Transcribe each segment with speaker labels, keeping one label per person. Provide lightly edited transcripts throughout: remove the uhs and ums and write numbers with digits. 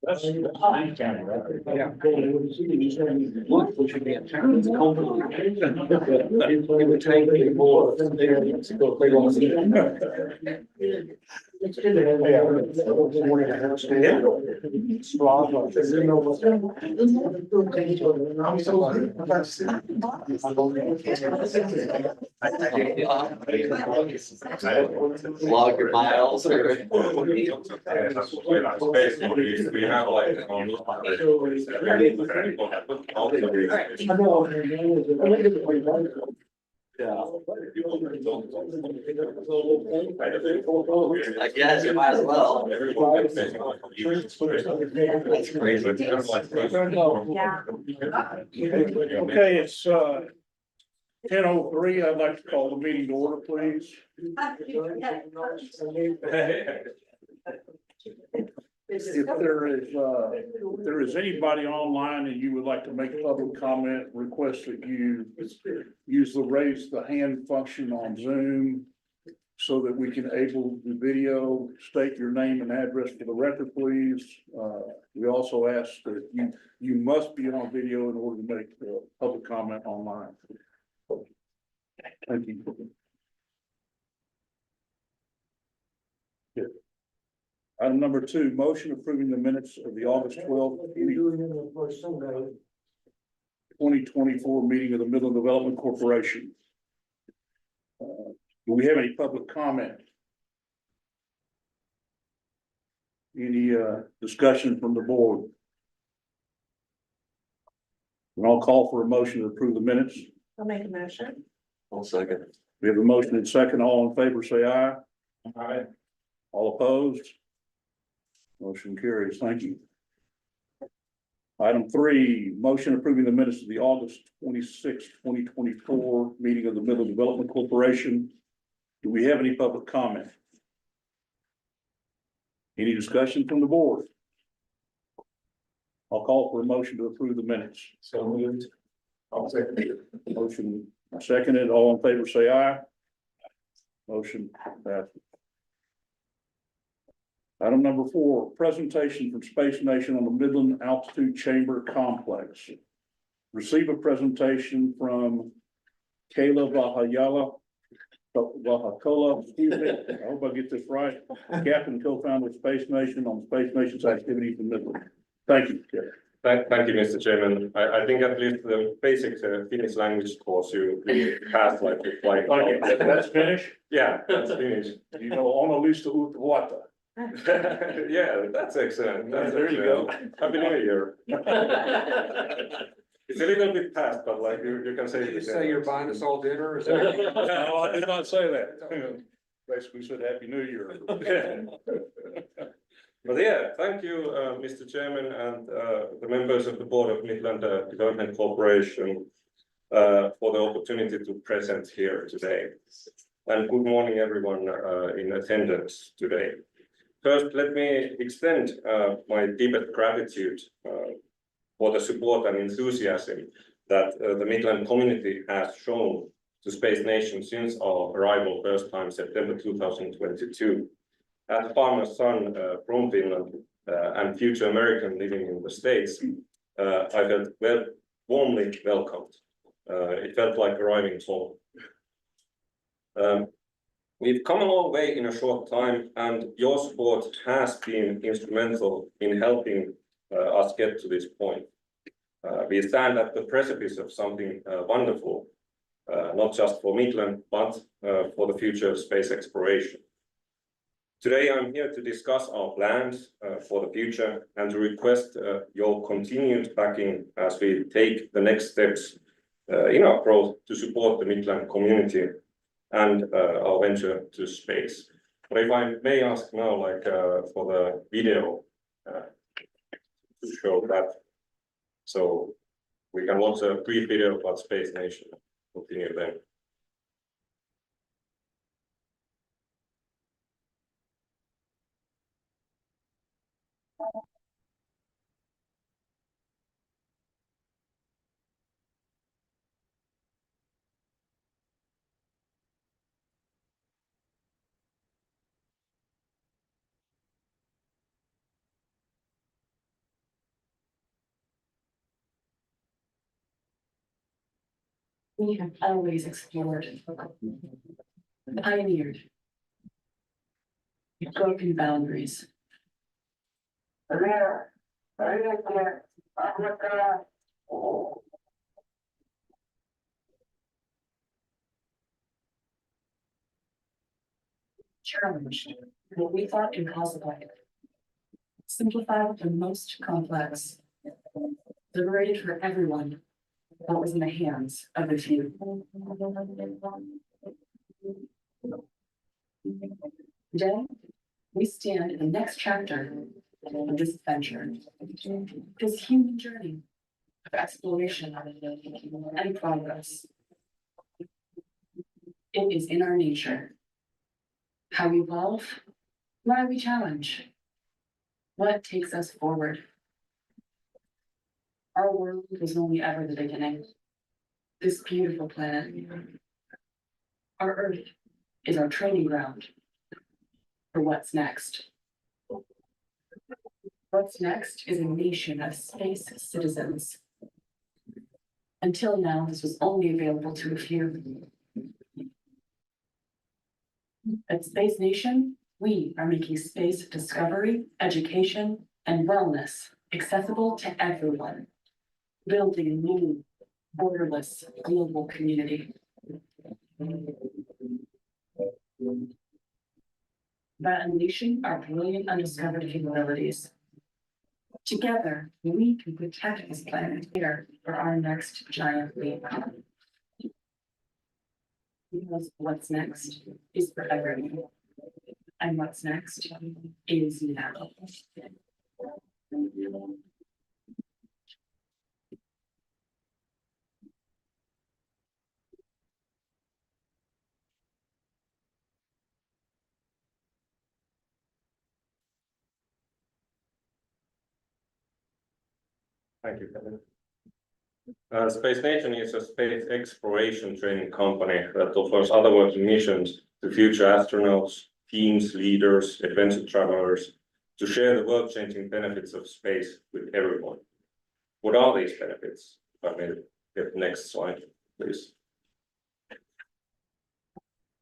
Speaker 1: That's Pine County, right? Yeah. What should be a town? It's complicated. It would take me more than there.
Speaker 2: Log your miles or.
Speaker 3: We have like.
Speaker 2: I guess you might as well.
Speaker 3: That's
Speaker 2: crazy.
Speaker 1: Okay, it's 10:03. I'd like to call the meeting to order, please. If there is anybody online and you would like to make a public comment, request that you use the raise the hand function on Zoom so that we can able the video, state your name and address for the record, please. We also ask that you must be on video in order to make a public comment online. Thank you. Item number 2, motion approving the minutes of the August 12th, 2024 meeting of the Midland Development Corporation. Do we have any public comment? Any discussion from the board? And I'll call for a motion to approve the minutes.
Speaker 4: I'll make a motion.
Speaker 2: I'll second.
Speaker 1: We have a motion and second. All in favor, say aye.
Speaker 3: Aye.
Speaker 1: All opposed? Motion carries. Thank you. Item 3, motion approving the minutes of the August 26th, 2024 meeting of the Midland Development Corporation. Do we have any public comment? Any discussion from the board? I'll call for a motion to approve the minutes.
Speaker 3: So moved. I'll second it.
Speaker 1: Motion seconded. All in favor, say aye. Motion passes. Item number 4, presentation from Space Nation on the Midland Altitude Chamber Complex. Receive a presentation from Kayla Vahakola, excuse me, I hope I get this right, captain, co-founder of Space Nation on Space Nation's activities in Midland. Thank you.
Speaker 3: Thank you, Mr. Chairman. I think at least the basic Finnish language course you passed like.
Speaker 1: Okay, that's finished.
Speaker 3: Yeah, that's finished.
Speaker 1: You know, on the list of Utawata.
Speaker 3: Yeah, that's excellent.
Speaker 1: There you go.
Speaker 3: Happy New Year. It's a little bit past, but like you can say.
Speaker 5: Did you say you're buying us all dinner or something?
Speaker 1: No, I did not say that. Basically said Happy New Year.
Speaker 3: But yeah, thank you, Mr. Chairman, and the members of the Board of Midland Development Corporation for the opportunity to present here today. And good morning, everyone in attendance today. First, let me extend my deepest gratitude for the support and enthusiasm that the Midland community has shown to Space Nation since our arrival first time September 2022. As a farmer's son from Finland and future American living in the States, I felt warmly welcomed. It felt like arriving home. We've come a long way in a short time, and your support has been instrumental in helping us get to this point. We stand at the precipice of something wonderful, not just for Midland, but for the future of space exploration. Today, I'm here to discuss our plans for the future and to request your continued backing as we take the next steps in our growth to support the Midland community and our venture to space. But if I may ask now, like for the video to show that, so we can watch a brief video about Space Nation. Continue then.
Speaker 4: We have always explored, pioneered, broken boundaries. Challenged what we thought impossible. Simplified the most complex. Liberated for everyone what was in the hands of the few. Today, we stand in the next chapter of this adventure, this human journey of exploration and progress. It is in our nature. How we evolve, why we challenge, what takes us forward. Our world was only ever the beginning. This beautiful planet. Our Earth is our training ground for what's next. What's next is a nation of space citizens. Until now, this was only available to a few. At Space Nation, we are making space discovery, education, and wellness accessible to everyone, building a new, borderless global community. By unleashing our brilliant undiscovered capabilities. Together, we can protect this planet here for our next giant leap. Because what's next is for everyone. And what's next is now.
Speaker 3: Thank you, Kevin. Space Nation is a space exploration training company that offers other working missions to future astronauts, teams, leaders, adventure travelers to share the world-changing benefits of space with everyone. What are these benefits? If I may get the next slide, please.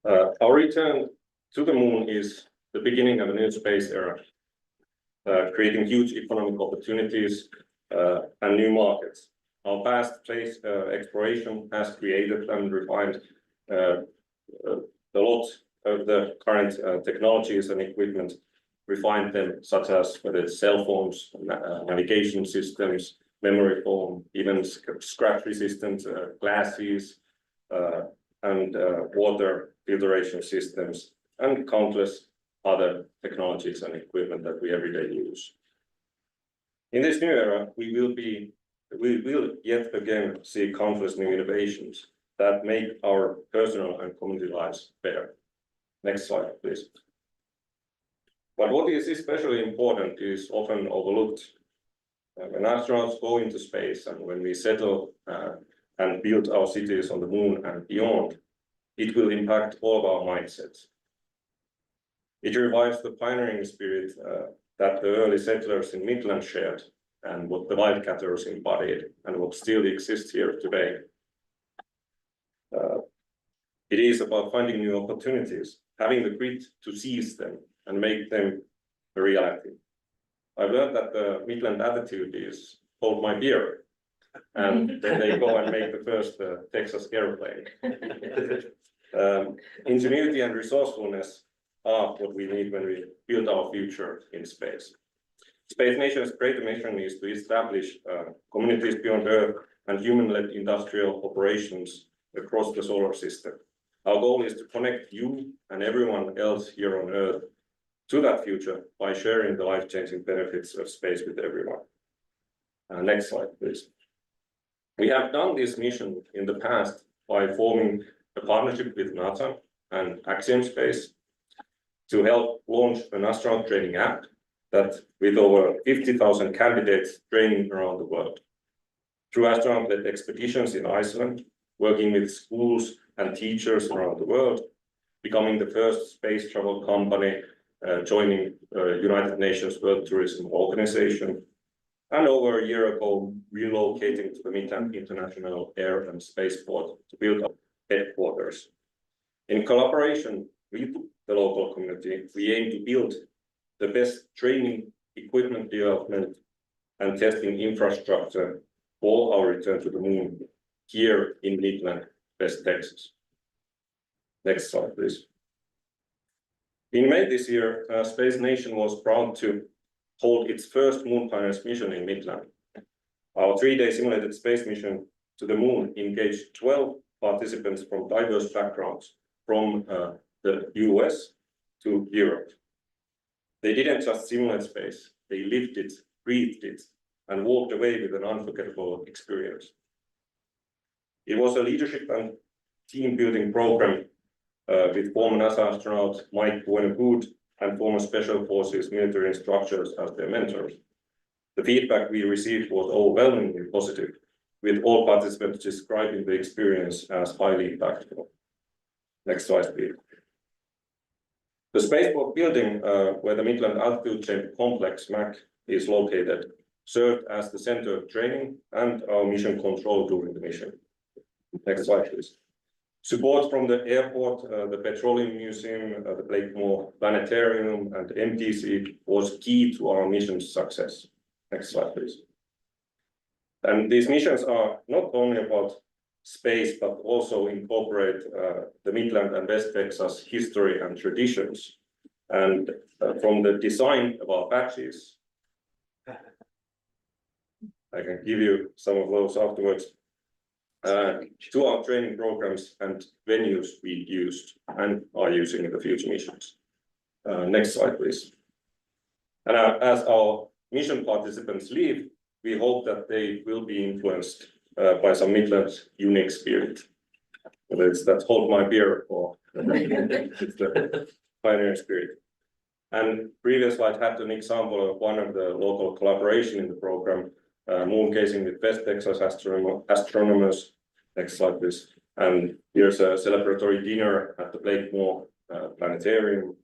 Speaker 3: Our return to the moon is the beginning of a new space era, creating huge economic opportunities and new markets. Our past space exploration has created and refined a lot of the current technologies and equipment, refined them such as whether it's cell phones, navigation systems, memory foam, even scratch resistant glasses, and water filtration systems, and countless other technologies and equipment that we every day use. In this new era, we will yet again see countless new innovations that make our personal and community lives better. Next slide, please. But what is especially important is often overlooked. When astronauts go into space and when we settle and build our cities on the moon and beyond, it will impact all of our mindsets. It revives the pioneering spirit that the early settlers in Midland shared, and what the wildcatters embodied, and what still exists here today. It is about finding new opportunities, having the grit to seize them and make them a reality. I've learned that the Midland attitude is hold my beer, and then they go and make the first Texas airplane. Ingenuity and resourcefulness are what we need when we build our future in space. Space Nation's greater mission is to establish communities beyond Earth and human-led industrial operations across the solar system. Our goal is to connect you and everyone else here on Earth to that future by sharing the life-changing benefits of space with everyone. Next slide, please. We have done this mission in the past by forming a partnership with NASA and Axiom Space to help launch an astronaut training app that with over 50,000 candidates training around the world. Through astronaut-led expeditions in Iceland, working with schools and teachers around the world, becoming the first space travel company joining United Nations World Tourism Organization, and over a year ago relocating to the Midland International Air and Spaceport to build up headquarters. In collaboration with the local community, we aim to build the best training, equipment development, and testing infrastructure for our return to the moon here in Midland, West Texas. Next slide, please. In May this year, Space Nation was proud to hold its first Moon Pioneers mission in Midland. Our 3-day simulated space mission to the moon engaged 12 participants from diverse backgrounds, from the US to Europe. They didn't just simulate space, they lived it, breathed it, and walked away with an unforgettable experience. It was a leadership and team building program with former NASA astronaut Mike Buenahood and former Special Forces military instructors as their mentors. The feedback we received was overwhelmingly positive, with all participants describing the experience as highly impactful. Next slide, please. The spaceport building where the Midland Chamber Complex, MAC, is located served as the center of training and our mission control during the mission. Next slide, please. Support from the airport, the Petroleum Museum, the Blakemore Planetarium, and MTC was key to our mission's success. Next slide, please. And these missions are not only about space, but also incorporate the Midland and West Texas history and traditions. And from the design of our badges, I can give you some of those afterwards, to our training programs and venues we used and are using in the future missions. Next slide, please. And as our mission participants leave, we hope that they will be influenced by some Midland's unique spirit. Whether it's that hold my beer or it's the pioneer spirit. And previous slide had an example of one of the local collaboration in the program, moon gazing with West Texas astronomers. Next slide, please. And here's a celebratory dinner at the Blakemore Planetarium.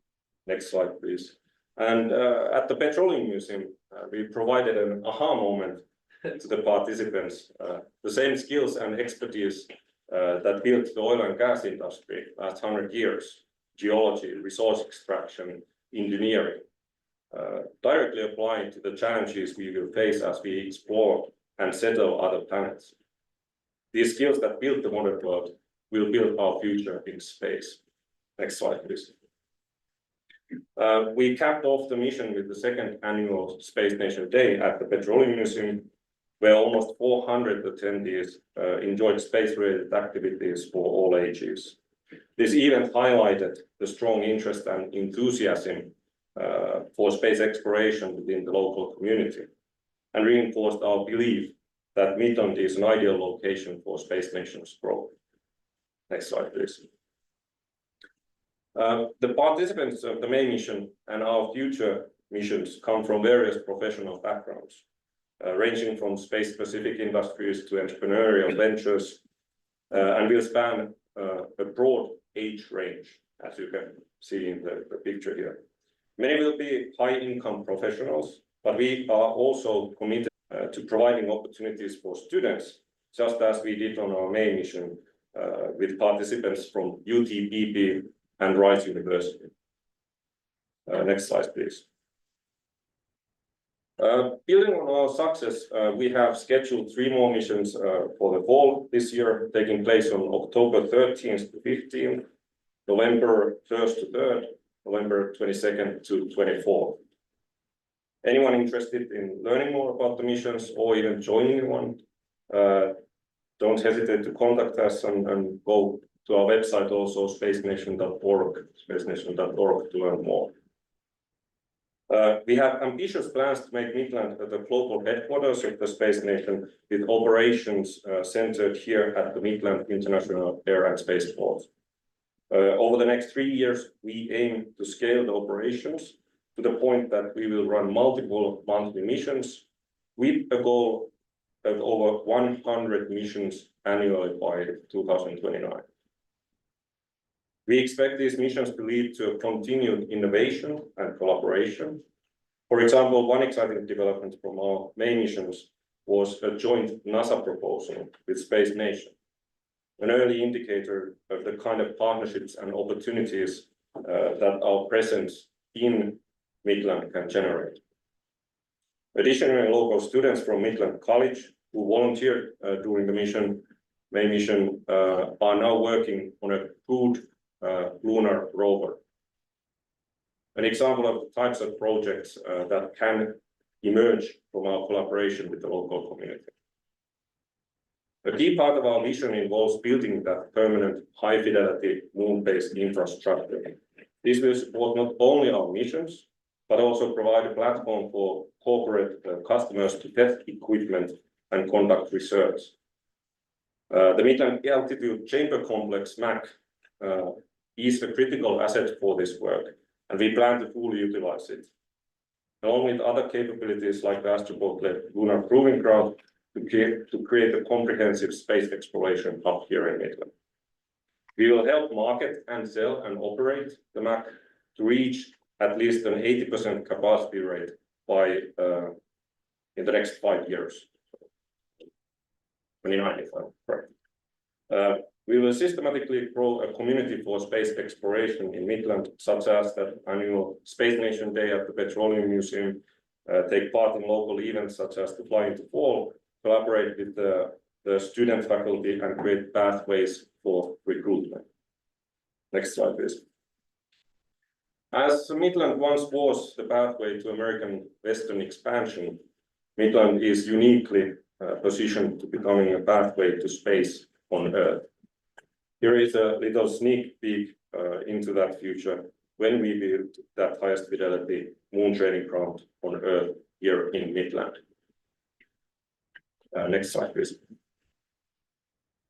Speaker 3: Next slide, please. And at the Petroleum Museum, we provided an aha moment to the participants. The same skills and expertise that built the oil and gas industry last 100 years, geology, resource extraction, engineering, directly applying to the challenges we will face as we explore and settle other planets. These skills that build the modern world will build our future in space. Next slide, please. We capped off the mission with the second annual Space Nation Day at the Petroleum Museum, where almost 400 attendees enjoyed space-related activities for all ages. This event highlighted the strong interest and enthusiasm for space exploration within the local community and reinforced our belief that Midland is an ideal location for Space Nation's growth. Next slide, please. The participants of the main mission and our future missions come from various professional backgrounds, ranging from space-specific industries to entrepreneurial ventures, and will span a broad age range, as you can see in the picture here. Many will be high-income professionals, but we are also committed to providing opportunities for students, just as we did on our main mission with participants from UTPP and Rice University. Next slide, please. Building on our success, we have scheduled 3 more missions for the fall this year, taking place on October 13th to 15th, November 1st to 3rd, November 22nd to 24th. Anyone interested in learning more about the missions or even joining one, don't hesitate to contact us and go to our website also, spacenation.org, spacenation.org to learn more. We have ambitious plans to make Midland the global headquarters of the Space Nation, with operations centered here at the Midland International Air and Spaceport. Over the next 3 years, we aim to scale the operations to the point that we will run multiple monthly missions with a goal of over 100 missions annually by 2029. We expect these missions to lead to continued innovation and collaboration, For example, one exciting development from our main missions was a joint NASA proposal with Space Nation, an early indicator of the kind of partnerships and opportunities that our presence in Midland can generate. Additionally, local students from Midland College who volunteered during the main mission, are now working on a crewed lunar rover. An example of types of projects that can emerge from our collaboration with the local community. A key part of our mission involves building that permanent high-fidelity moon-based infrastructure. This will support not only our missions, but also provide a platform for corporate customers to test equipment and conduct research. The Midland Altitude Chamber Complex, MAC, is a critical asset for this work, and we plan to fully utilize it, along with other capabilities like the Astroport-led lunar proving ground to create a comprehensive space exploration hub here in Midland. We will help market and sell and operate the MAC to reach at least an 80% capacity rate by in the next 5 years. 2095, correct. We will systematically grow a community for space exploration in Midland, such as the annual Space Nation Day at the Petroleum Museum, take part in local events such as the Flying to Fall, collaborate with the student faculty and create pathways for recruitment. Next slide, please. As Midland once was the pathway to American Western expansion, Midland is uniquely positioned to becoming a pathway to space on Earth. Here is a little sneak peek into that future when we build that highest fidelity moon training ground on Earth here in Midland. Next slide, please.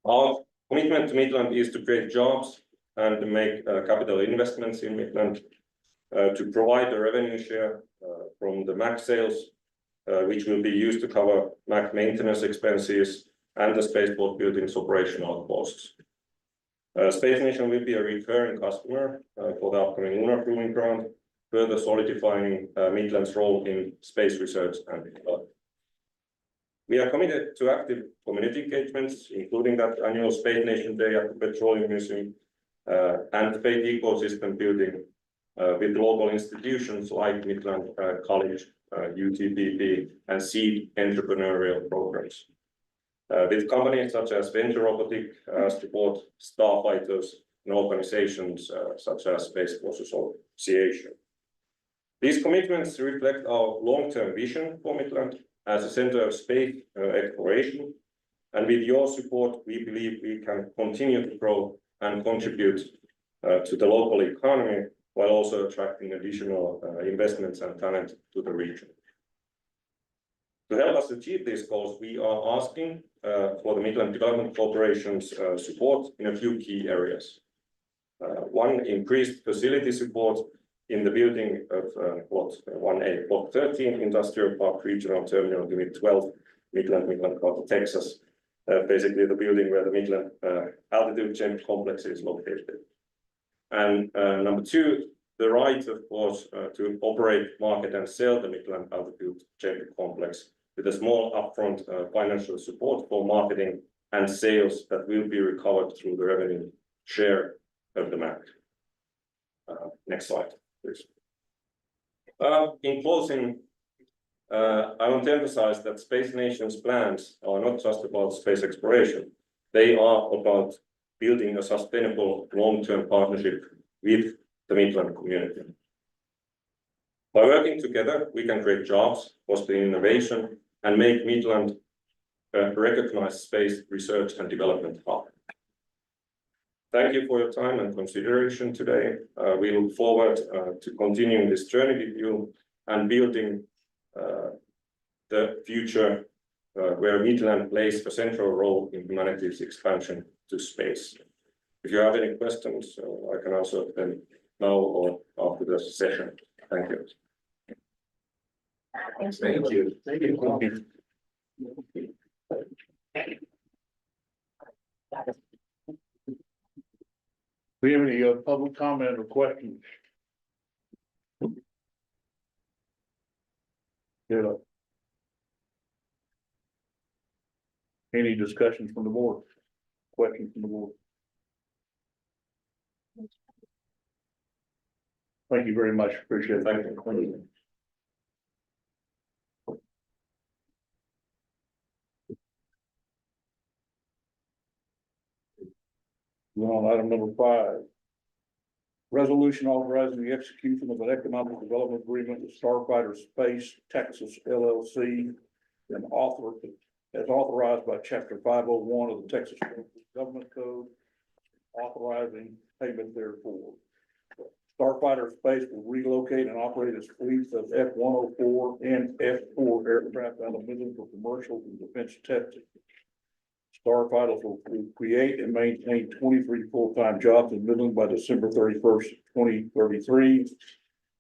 Speaker 3: Our commitment to Midland is to create jobs and to make capital investments in Midland, to provide a revenue share from the MAC sales, which will be used to cover MAC maintenance expenses and the spaceport building's operational costs. Space Nation will be a recurring customer for the upcoming lunar proving ground, further solidifying Midland's role in space research and development. We are committed to active community engagements, including that annual Space Nation Day at the Petroleum Museum and the space ecosystem building with local institutions like Midland College, UTPP, and seed entrepreneurial programs. With companies such as Venture Robotic, Astroport, Starfighters, and organizations such as Space Force Association. These commitments reflect our long-term vision for Midland as a center of space exploration, and with your support, we believe we can continue to grow and contribute to the local economy while also attracting additional investments and talent to the region. To help us achieve these goals, we are asking for the Midland Development Corporation's support in a few key areas. One, increased facility support in the building of Plot 1A, Plot 13, Industrial Park Regional Terminal Unit 12, Midland, Carter, Texas. Basically the building where the Midland Altitude Chamber Complex is located. And number two, the right, of course, to operate, market, and sell the Midland Altitude Chamber Complex with a small upfront financial support for marketing and sales that will be recovered through the revenue share of the MAC. Next slide, please. In closing, I want to emphasize that Space Nation's plans are not just about space exploration. They are about building a sustainable long-term partnership with the Midland community. By working together, we can create jobs, foster innovation, and make Midland a recognized space research and development hub. Thank you for your time and consideration today. We look forward to continuing this journey with you and building the future where Midland plays a central role in humanity's expansion to space. If you have any questions, I can answer them now or after the session. Thank you.
Speaker 2: Thank you.
Speaker 1: Thank you. Do we have any public comment or questions? Yeah. Any discussions from the board? Questions from the board? Thank you very much. Appreciate it. Thank you. We're on item number 5. Resolution authorizing the execution of an economic development agreement with Starfighter Space Texas LLC and as authorized by chapter 501 of the Texas Government Code, authorizing payment therefore. Starfighter Space will relocate and operate its fleets of F-104 and F-4 aircraft out of Midland for commercial and defense testing. Starfighters will create and maintain 23 full-time jobs in Midland by December 31st, 2033.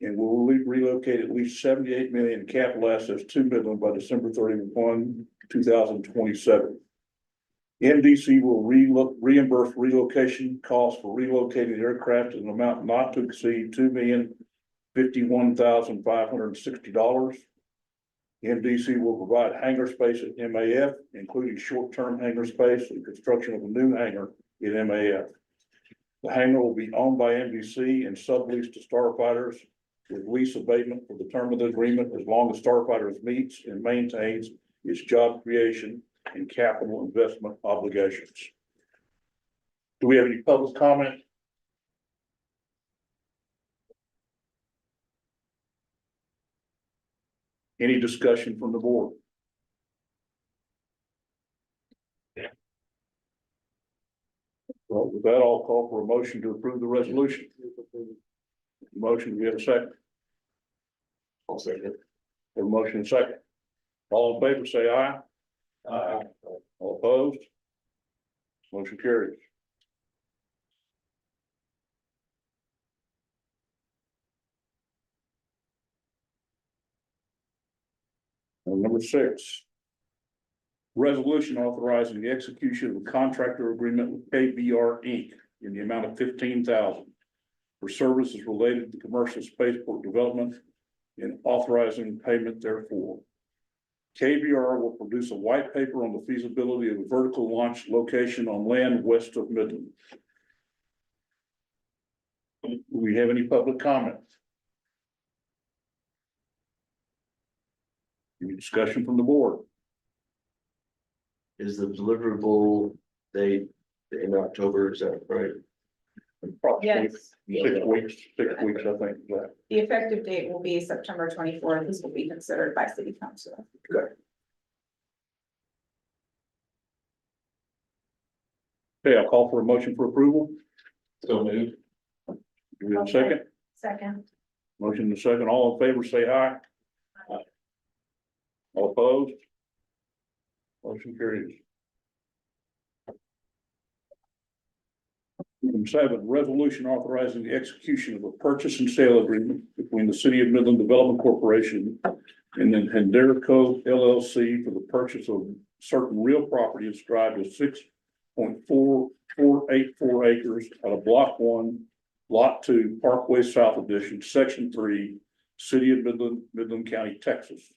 Speaker 1: And will relocate at least 78 million capital assets to Midland by December 31, 2027. MDC will reimburse relocation costs for relocating aircraft in an amount not to exceed $2,051,560. MDC will provide hangar space at MAF, including short-term hangar space and construction of a new hangar in MAF. The hangar will be owned by MDC and subleased to Starfighters with lease abatement for the term of the agreement as long as Starfighters meets and maintains its job creation and capital investment obligations. Do we have any public comment? Any discussion from the board? Well, with that, I'll call for a motion to approve the resolution. Motion, we have a second.
Speaker 2: I'll second.
Speaker 1: Have a motion and a second. All in favor, say aye. Aye. All opposed? Motion carries. And number 6. Resolution authorizing the execution of a contractor agreement with KBR Inc. in the amount of $15,000 for services related to commercial spaceport development and authorizing payment therefore. KBR will produce a white paper on the feasibility of a vertical launch location on land west of Midland. Do we have any public comments? Any discussion from the board?
Speaker 2: Is the deliverable date in October, is that right?
Speaker 1: Approximately
Speaker 6: Yes,
Speaker 1: 6 weeks, 6 weeks, I think, yeah.
Speaker 6: the effective date will be September 24th. This will be considered by city council.
Speaker 1: Okay, I'll call for a motion for approval.
Speaker 2: So moved.
Speaker 1: Do we have a second?
Speaker 6: Second.
Speaker 1: Motion and a second. All in favor, say aye. Aye. All opposed? Motion carries. Item 7, resolution authorizing the execution of a purchase and sale agreement between the City of Midland Development Corporation and then Henderico LLC for the purchase of certain real property inscribed as 6.4484 acres out of Block 1, Lot 2, Parkway South Edition, Section 3, City of Midland, Midland County, Texas.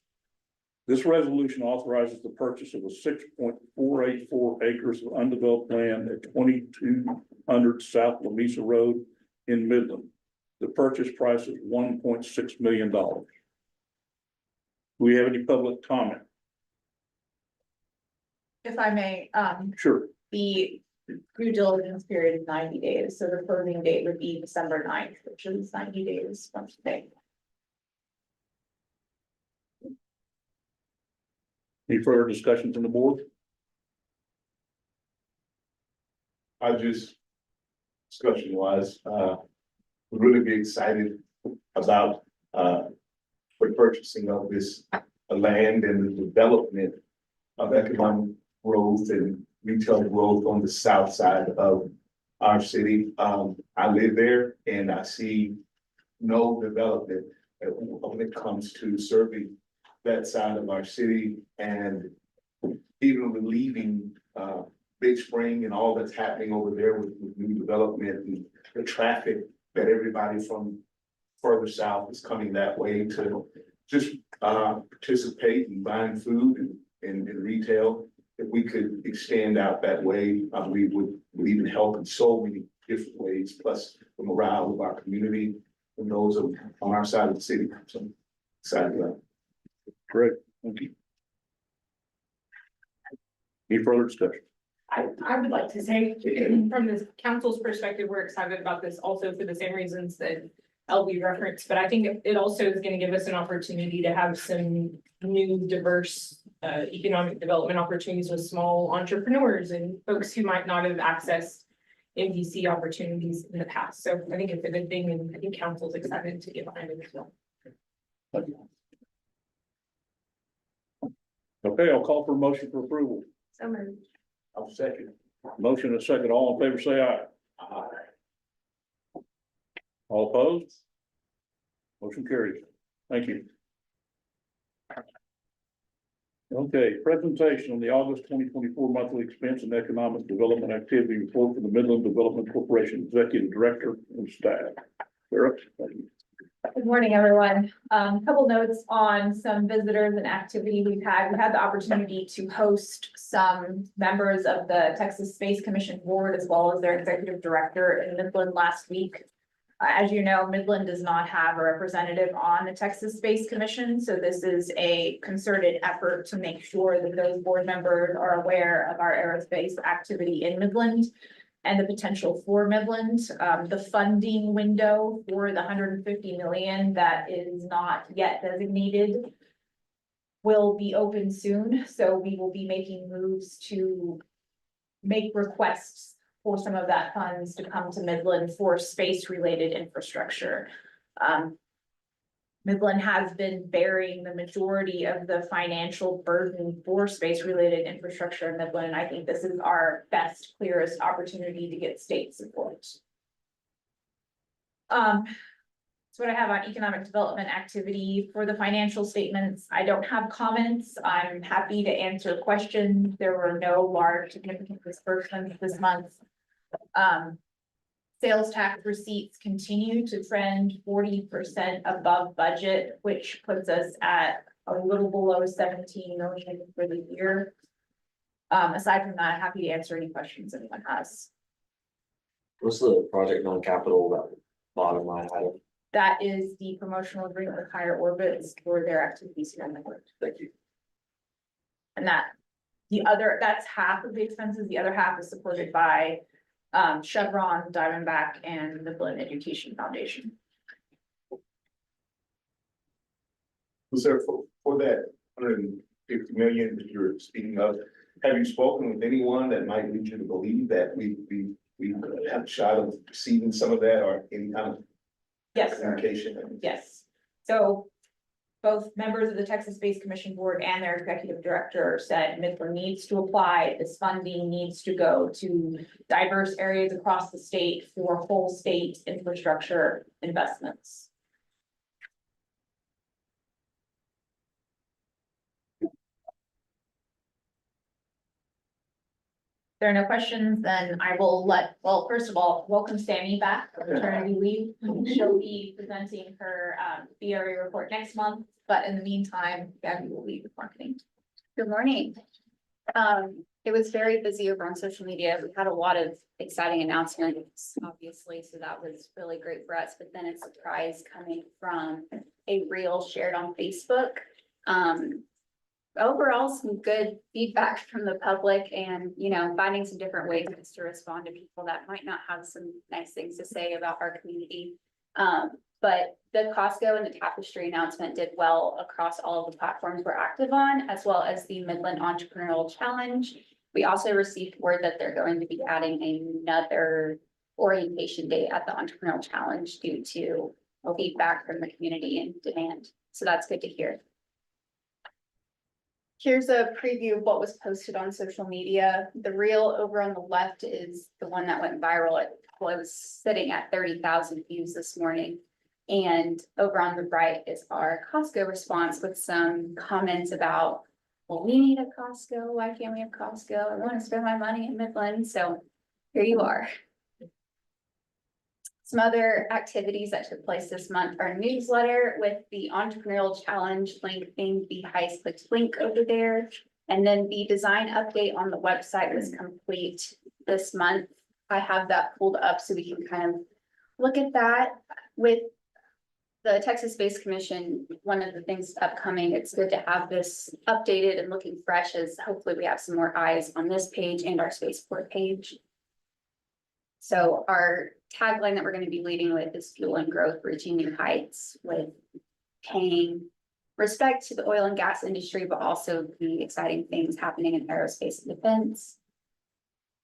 Speaker 1: This resolution authorizes the purchase of a 6.484 acres of undeveloped land at 2200 South Lamesa Road in Midland. The purchase price is $1.6 million. Do we have any public comment?
Speaker 6: If I may,
Speaker 1: Sure.
Speaker 6: the due diligence period is 90 days, so the closing date would be December 9th, which is 90 days from today.
Speaker 1: Any further discussion from the board?
Speaker 7: I just, discussion wise, would really be excited about, the purchasing of this land and the development of economic growth and retail growth on the south side of our city. I live there and I see no development when it comes to serving that side of our city and even relieving, Big Spring and all that's happening over there with new development and the traffic that everybody from further south is coming that way to just participate in buying food and retail. If we could extend out that way, I believe would even help in so many different ways, plus the morale of our community and those on our side of the city. So excited about it.
Speaker 1: Great, thank you. Any further discussion?
Speaker 8: I would like to say, from this council's perspective, we're excited about this also for the same reasons that LB referenced, but I think it also is gonna give us an opportunity to have some new diverse economic development opportunities with small entrepreneurs and folks who might not have accessed MDC opportunities in the past. So I think it's a good thing, and I think council's excited to get behind it as well.
Speaker 1: Thank you. Okay, I'll call for a motion for approval.
Speaker 8: So moved.
Speaker 7: I'll second.
Speaker 1: Motion and a second, all in favor, say aye. All opposed? Motion carries. Thank you. Okay, presentation on the August 2024 monthly expense and economic development activity report for the Midland Development Corporation Executive Director and staff. Sarah, thank you.
Speaker 6: Good morning, everyone. Couple notes on some visitors and activity we've had. We had the opportunity to host some members of the Texas Space Commission Board as well as their executive director in Midland last week. As you know, Midland does not have a representative on the Texas Space Commission, so this is a concerted effort to make sure that those board members are aware of our aerospace activity in Midland and the potential for Midland. The funding window for the $150 million that is not yet designated will be open soon, so we will be making moves to make requests for some of that funds to come to Midland for space-related infrastructure. Midland has been bearing the majority of the financial burden for space-related infrastructure in Midland, and I think this is our best, clearest opportunity to get state support. That's what I have on economic development activity. For the financial statements, I don't have comments. I'm happy to answer questions. There were no large significant disbursements this month. Sales tax receipts continue to trend 40% above budget, which puts us at a little below 17 million for the year. Aside from that, happy to answer any questions anyone has.
Speaker 2: What's the project non-capital, that bottom line item?
Speaker 6: That is the promotional agreement with Higher Orbits for their activities here in the world.
Speaker 2: Thank you.
Speaker 6: And that's half of the expenses. The other half is supported by Chevron, Diamondback, and the Midland Education Foundation.
Speaker 7: Was there for that 150 million that you're speaking of, have you spoken with anyone that might lead you to believe that we have a shot of receiving some of that or any kind of
Speaker 6: Yes, sir.
Speaker 7: communication?
Speaker 6: Yes. So both members of the Texas Space Commission Board and their executive director said Midland needs to apply. This funding needs to go to diverse areas across the state for whole state infrastructure investments. There are no questions, then I will well, first of all, welcome Sammy back from maternity leave. She'll be presenting her BRA report next month, but in the meantime, Gabby will lead with marketing.
Speaker 9: Good morning. It was very busy over on social media. We had a lot of exciting announcements, obviously, so that was really great for us, but then a surprise coming from a reel shared on Facebook. Overall, some good feedback from the public and, finding some different ways to respond to people that might not have some nice things to say about our community. But the Costco and the Tapestry announcement did well across all of the platforms we're active on, as well as the Midland Entrepreneurial Challenge. We also received word that they're going to be adding another orientation day at the Entrepreneurial Challenge due to feedback from the community and demand. So that's good to hear. Here's a preview of what was posted on social media. The reel over on the left is the one that went viral. It was sitting at 30,000 views this morning. And over on the right is our Costco response with some comments about, well, we need a Costco. Why can't we have Costco? I want to spend my money in Midland. So here you are. Some other activities that took place this month are newsletter with the entrepreneurial challenge link being the highest clicked link over there. And then the design update on the website was complete this month. I have that pulled up so we can kind of look at that. With the Texas Space Commission, one of the things upcoming, it's good to have this updated and looking fresh, as hopefully we have some more eyes on this page and our spaceport page. So our tagline that we're going to be leading with is fuel and growth, reaching new heights, with paying respect to the oil and gas industry, but also the exciting things happening in aerospace and defense.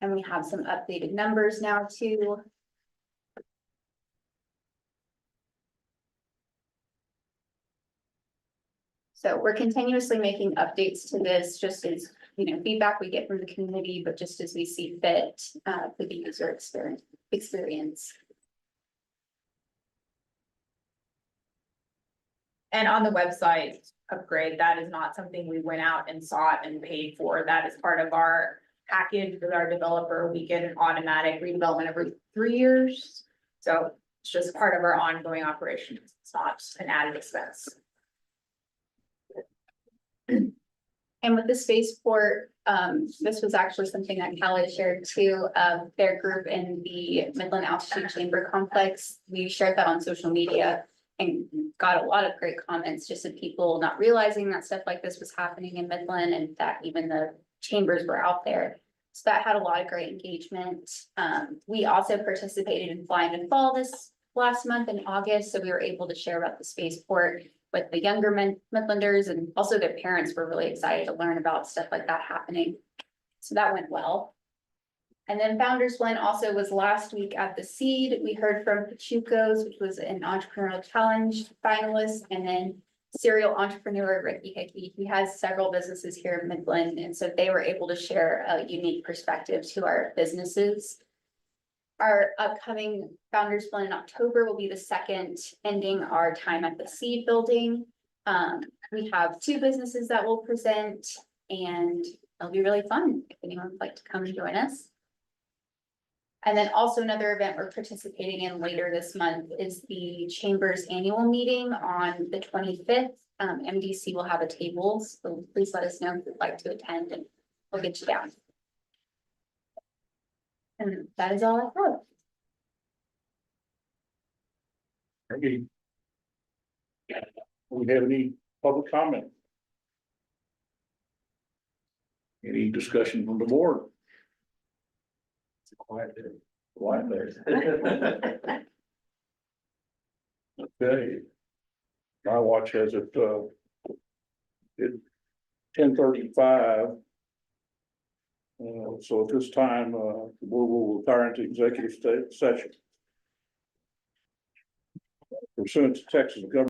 Speaker 9: And we have some updated numbers now too. So we're continuously making updates to this, just as, feedback we get from the community, but just as we see fit, for the user experience.
Speaker 6: And on the website upgrade, that is not something we went out and sought and paid for. That is part of our package with our developer. We get an automatic redevelopment every 3 years. So it's just part of our ongoing operations. It's not an added expense.
Speaker 9: And with the spaceport, this was actually something that Cal shared too, of their group in the Midland Altitude Chamber Complex. We shared that on social media and got a lot of great comments, just of people not realizing that stuff like this was happening in Midland and that even the chambers were out there. So that had a lot of great engagement. We also participated in Flying in Fall this last month in August, so we were able to share about the spaceport with the younger Midlanders, and also their parents were really excited to learn about stuff like that happening. So that went well. And then Founders Blend also was last week at the Seed. We heard from Pachuco's, which was an entrepreneurial challenge finalist, and then serial entrepreneur Ricky Hickey. He has several businesses here in Midland, and so they were able to share a unique perspective to our businesses. Our upcoming Founders Blend in October will be the second, ending our time at the Seed building. We have 2 businesses that will present, and it'll be really fun if anyone would like to come and join us. And then also another event we're participating in later this month is the Chamber's annual meeting on the 25th. MDC will have a table, so please let us know if you'd like to attend and we'll get you down. And that is all I have.
Speaker 1: Okay. We have any public comment? Any discussion from the board?
Speaker 2: It's a quiet day.
Speaker 1: Quiet there. Okay. My watch has it, 10:35. So at this time, the board will retire into executive session. Pursuant to Texas government